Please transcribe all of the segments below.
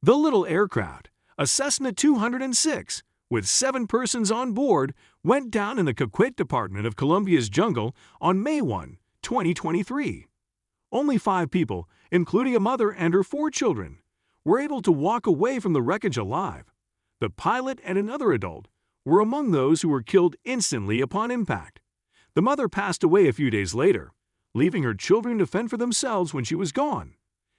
The little aircraft, a Cessna 206, with 7 persons on board, went down in the Coquit Department of Colombia's jungle on May 1, 2023. Only 5 people, including a mother and her 4 children, were able to walk away from the wreckage alive. The pilot and another adult were among those who were killed instantly upon impact. The mother passed away a few days later, leaving her children to fend for themselves when she was gone.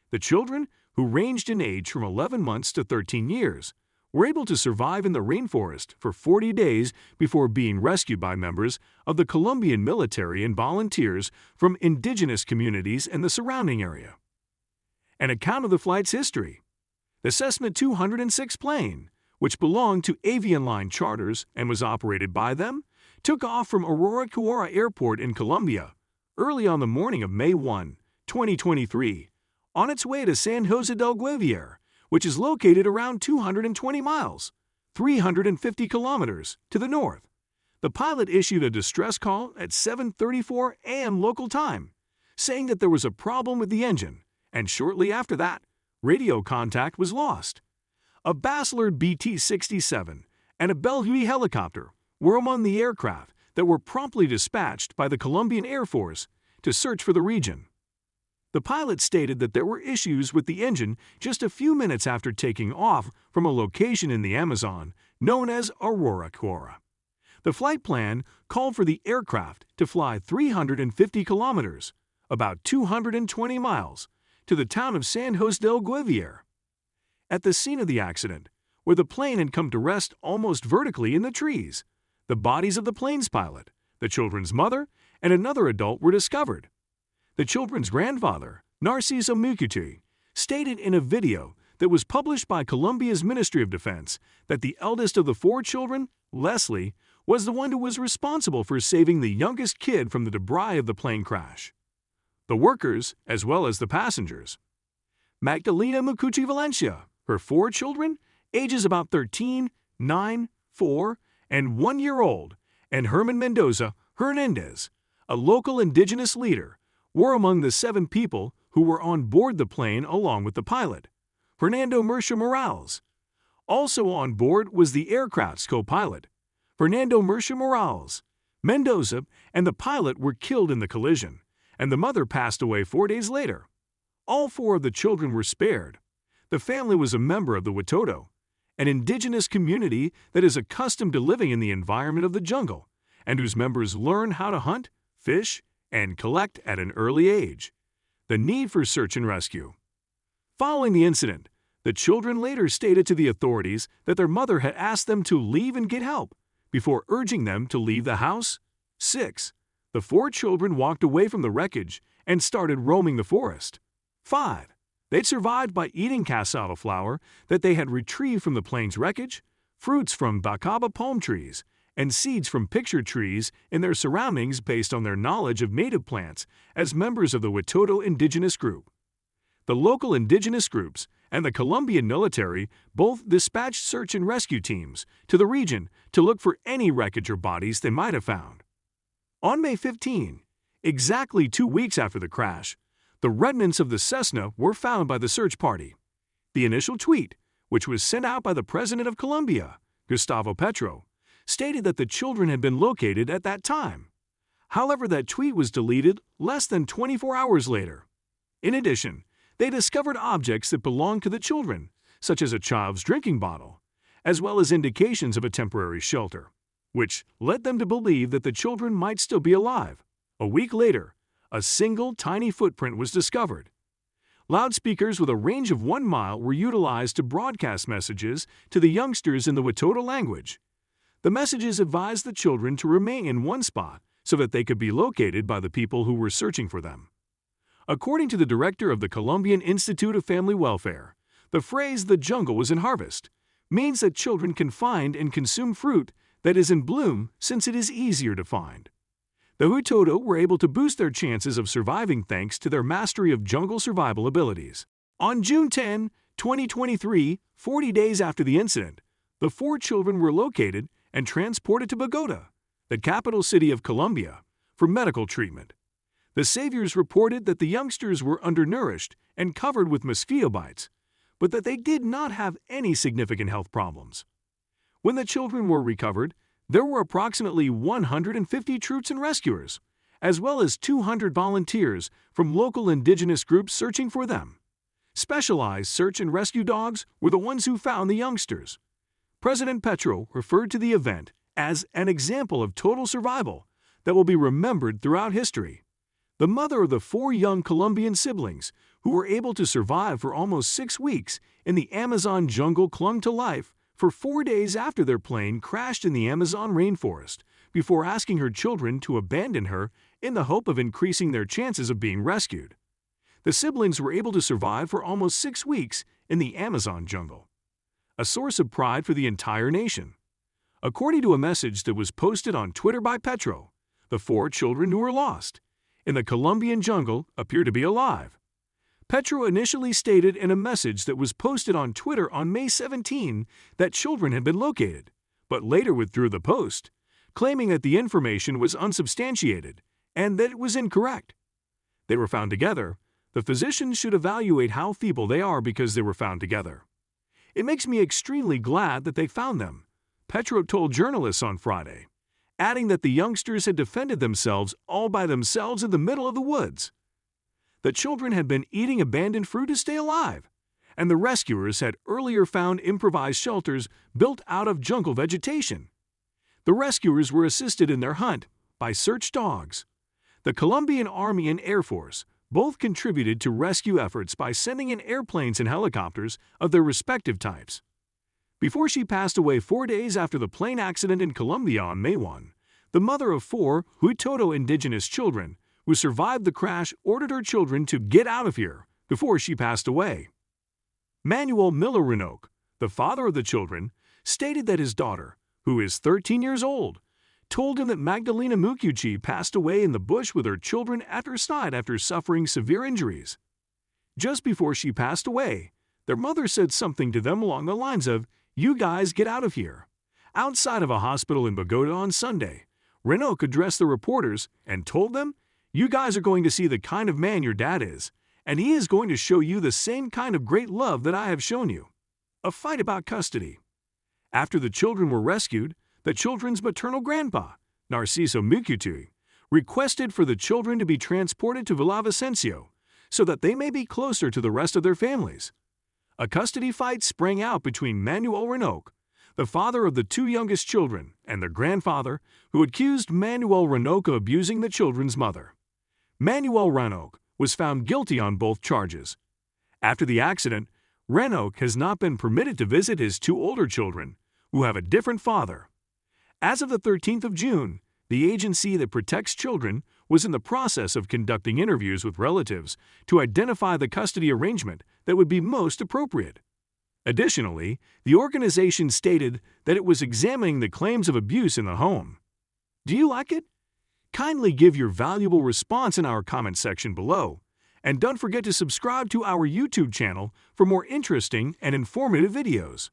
The children, who ranged in age from 11 months to 13 years, were able to survive in the rainforest for 40 days before being rescued by members of the Colombian military and volunteers from indigenous communities in the surrounding area. An account of the flight's history. The Cessna 206 plane, which belonged to Avian Line Charters and was operated by them, took off from Aurora Cuora Airport in Colombia early on the morning of May 1, 2023, on its way to San Jose del Guaviare, which is located around 220 miles, 350 kilometers, to the north. The pilot issued a distress call at 7:34 a.m. local time, saying that there was a problem with the engine, and shortly after that, radio contact was lost. A Bachelor BT-67 and a Bellevue helicopter were among the aircraft that were promptly dispatched by the Colombian Air Force to search for the region. The pilot stated that there were issues with the engine just a few minutes after taking off from a location in the Amazon known as Aurora Cuora. The flight plan called for the aircraft to fly 350 kilometers, about 220 miles, to the town of San Jose del Guaviare. At the scene of the accident, where the plane had come to rest almost vertically in the trees, the bodies of the plane's pilot, the children's mother, and another adult were discovered. The children's grandfather, Narciso Mucuti, stated in a video that was published by Colombia's Ministry of Defense that the eldest of the 4 children, Leslie, was the one who was responsible for saving the youngest kid from the debris of the plane crash. The workers, as well as the passengers. Magdalena Mucuti Valencia, her 4 children, ages about 13, 9, 4, and 1 year old, and Herman Mendoza Hernandez, a local indigenous leader, were among the 7 people who were on board the plane along with the pilot, Fernando Murcia Morales. Also on board was the aircraft's co-pilot, Fernando Murcia Morales. Mendoza and the pilot were killed in the collision, and the mother passed away 4 days later. All 4 of the children were spared. The family was a member of the Watoto, an indigenous community that is accustomed to living in the environment of the jungle, and whose members learn how to hunt, fish, and collect at an early age. The need for search and rescue. Following the incident, the children later stated to the authorities that their mother had asked them to leave and get help, before urging them to leave the house. 6. The 4 children walked away from the wreckage and started roaming the forest. 5. They'd survived by eating cassava flour that they had retrieved from the plane's wreckage, fruits from bacaba palm trees, and seeds from picture trees in their surroundings based on their knowledge of native plants as members of the Watoto indigenous group. The local indigenous groups and the Colombian military both dispatched search and rescue teams to the region to look for any wreckage or bodies they might have found. On May 15, exactly 2 weeks after the crash, the remnants of the Cessna were found by the search party. The initial tweet, which was sent out by the President of Colombia, Gustavo Petro, stated that the children had been located at that time. However, that tweet was deleted less than 24 hours later. In addition, they discovered objects that belonged to the children, such as a child's drinking bottle, as well as indications of a temporary shelter, which led them to believe that the children might still be alive. A week later, a single tiny footprint was discovered. Loudspeakers with a range of 1 mile were utilized to broadcast messages to the youngsters in the Watoto language. The messages advised the children to remain in one spot so that they could be located by the people who were searching for them. According to the director of the Colombian Institute of Family Welfare, the phrase "the jungle was in harvest" means that children can find and consume fruit that is in bloom since it is easier to find. The Watoto were able to boost their chances of surviving thanks to their mastery of jungle survival abilities. On June 10, 2023, 40 days after the incident, the 4 children were located and transported to Bogota, the capital city of Colombia, for medical treatment. The saviors reported that the youngsters were undernourished and covered with mosquito bites, but that they did not have any significant health problems. When the children were recovered, there were approximately 150 troops and rescuers, as well as 200 volunteers from local indigenous groups searching for them. Specialized search and rescue dogs were the ones who found the youngsters. President Petro referred to the event as an example of total survival that will be remembered throughout history. The mother of the 4 young Colombian siblings who were able to survive for almost 6 weeks in the Amazon jungle clung to life for 4 days after their plane crashed in the Amazon rainforest, before asking her children to abandon her in the hope of increasing their chances of being rescued. The siblings were able to survive for almost 6 weeks in the Amazon jungle, a source of pride for the entire nation. According to a message that was posted on Twitter by Petro, the 4 children who were lost in the Colombian jungle appear to be alive. Petro initially stated in a message that was posted on Twitter on May 17 that children had been located, but later withdrew the post, claiming that the information was unsubstantiated and that it was incorrect. They were found together. The physicians should evaluate how feeble they are because they were found together. It makes me extremely glad that they found them, Petro told journalists on Friday, adding that the youngsters had defended themselves all by themselves in the middle of the woods. The children had been eating abandoned fruit to stay alive, and the rescuers had earlier found improvised shelters built out of jungle vegetation. The rescuers were assisted in their hunt by search dogs. The Colombian Army and Air Force both contributed to rescue efforts by sending in airplanes and helicopters of their respective types. Before she passed away 4 days after the plane accident in Colombia on May 1, the mother of 4 Huitoto indigenous children who survived the crash ordered her children to get out of here before she passed away. Manuel Miller Renoque, the father of the children, stated that his daughter, who is 13 years old, told him that Magdalena Mukuchi passed away in the bush with her children at her side after suffering severe injuries. Just before she passed away, their mother said something to them along the lines of, "You guys get out of here." Outside of a hospital in Bogota on Sunday, Renoque addressed the reporters and told them, "You guys are going to see the kind of man your dad is, and he is going to show you the same kind of great love that I have shown you." A fight about custody. After the children were rescued, the children's maternal grandpa, Narciso Mukutu, requested for the children to be transported to Villavicencio so that they may be closer to the rest of their families. A custody fight sprang out between Manuel Renoque, the father of the 2 youngest children, and their grandfather, who accused Manuel Renoque of abusing the children's mother. Manuel Renoque was found guilty on both charges. After the accident, Renoque has not been permitted to visit his 2 older children, who have a different father. As of the 13th of June, the agency that protects children was in the process of conducting interviews with relatives to identify the custody arrangement that would be most appropriate. Additionally, the organization stated that it was examining the claims of abuse in the home. Do you like it? Kindly give your valuable response in our comment section below, and don't forget to subscribe to our YouTube channel for more interesting and informative videos.